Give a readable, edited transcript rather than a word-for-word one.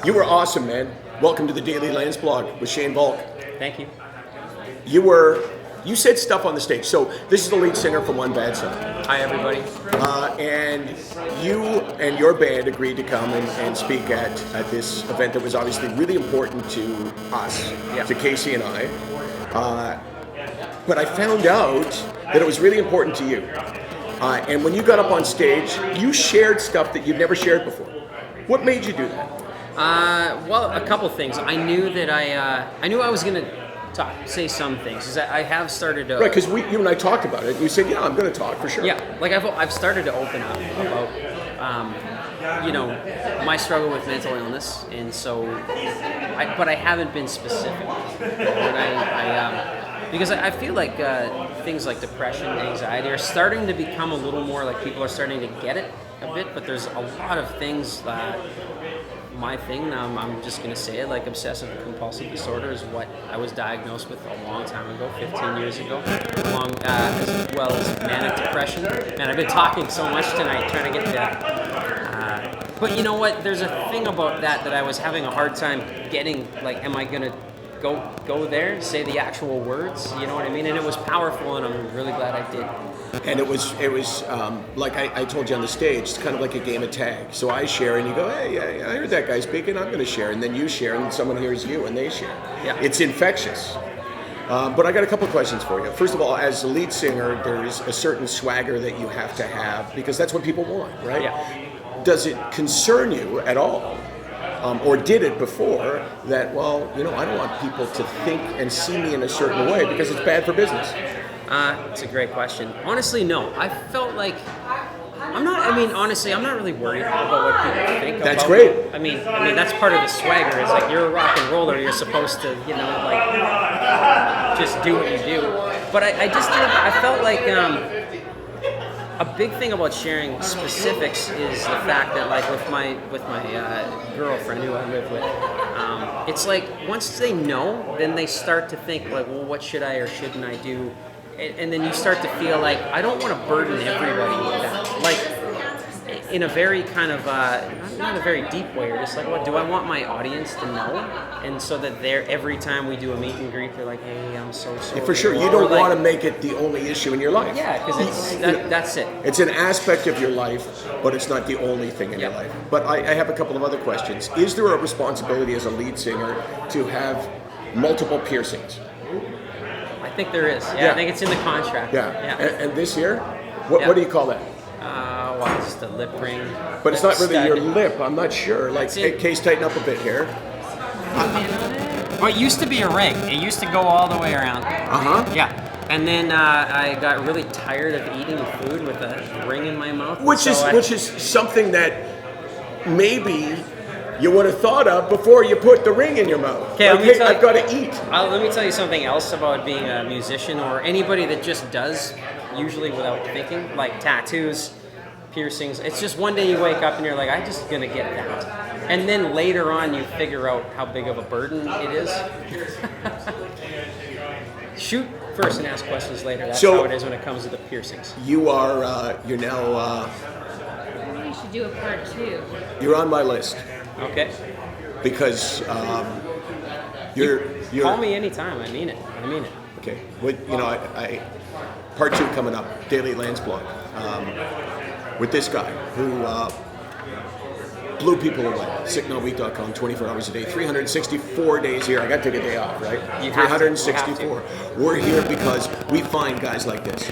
You were awesome, man. Welcome to the Daily Landsblog with Shane Volk. Thank you. You said stuff on the stage. So this is the lead singer from One Bad Song. Hi, everybody. And you and your band agreed to come and speak at this event that was obviously really important to us, to Casey and I. But I found out that it was really important to you. And when you got up on stage, you shared stuff that you'd never shared before. What made you do that? Well, a couple things. I knew that I knew I was going to say some things. Is that I have started to... Right, because you and I talked about it. You said, yeah, I'm going to talk for sure. Yeah, like I've started to open up about, my struggle with mental illness, and so, but I haven't been specific. Because I feel like things like depression, anxiety are starting to become a little more like people are starting to get it a bit, but there's a lot of things that my thing, I'm just going to say it, like obsessive compulsive disorder is what I was diagnosed with a long time ago, 15 years ago, as well as manic depression. Man, I've been talking so much tonight trying to get that. But you know what, there's a thing about that I was having a hard time getting, like, am I going to go there, say the actual words, you know what I mean? And it was powerful, and I'm really glad I did. And it was like I told you on the stage, it's kind of like a game of tag. So I share, and you go, hey, I heard that guy speaking, I'm going to share. And then you share, and someone hears you, and they share. Yeah. It's infectious. But I got a couple questions for you. First of all, as the lead singer, there's a certain swagger that you have to have, because that's what people want, right? Yeah. Does it concern you at all? Or did it before that, well, I don't want people to think and see me in a certain way because it's bad for business? It's a great question. Honestly, no. I felt like I'm not really worried about what people think. That's great. I mean, that's part of the swagger. It's like you're a rock and roller. You're supposed to, just do what you do. But I felt like a big thing about sharing specifics is the fact that, like, with my girlfriend who I live with, it's like once they know, then they start to think like, well, what should I or shouldn't I do? And then you start to feel like I don't want to burden everybody with that. Like in a very kind of not a very deep way, or just like, what do I want my audience to know? And so that every time we do a meet and greet, they're like, hey, I'm so sorry. Yeah, for sure, you don't want to make it the only issue in your life. Yeah, because that's it. It's an aspect of your life, but it's not the only thing in your life. But I have a couple of other questions. Is there a responsibility as a lead singer to have multiple piercings? I think there is. Yeah, I think it's in the contract. Yeah. And this year, what do you call that? Just a lip ring. But it's not really your lip. I'm not sure. Like, Case, tighten up a bit here. Well, it used to be a ring. It used to go all the way around. Yeah. And then I got really tired of eating food with a ring in my mouth. Which is something that maybe you would have thought of before you put the ring in your mouth. Okay, like, I've got to eat. Let me tell you something else about being a musician, or anybody that just does, usually without thinking, like tattoos, piercings. It's just one day you wake up and you're like, I'm just gonna get that. And then later on you figure out how big of a burden it is. Shoot first and ask questions later. That's how it is when it comes to the piercings. You are, you're now... You should do a part 2. You're on my list. Okay. Because you're... Call me anytime. I mean it. Okay. Well, I part 2 coming up, Daily Landsblog, with this guy who blew people away. SickNotWeak.com, 24 hours a day, 364 days a year. I got to take a day off, right? 364. We're here because we find guys like this.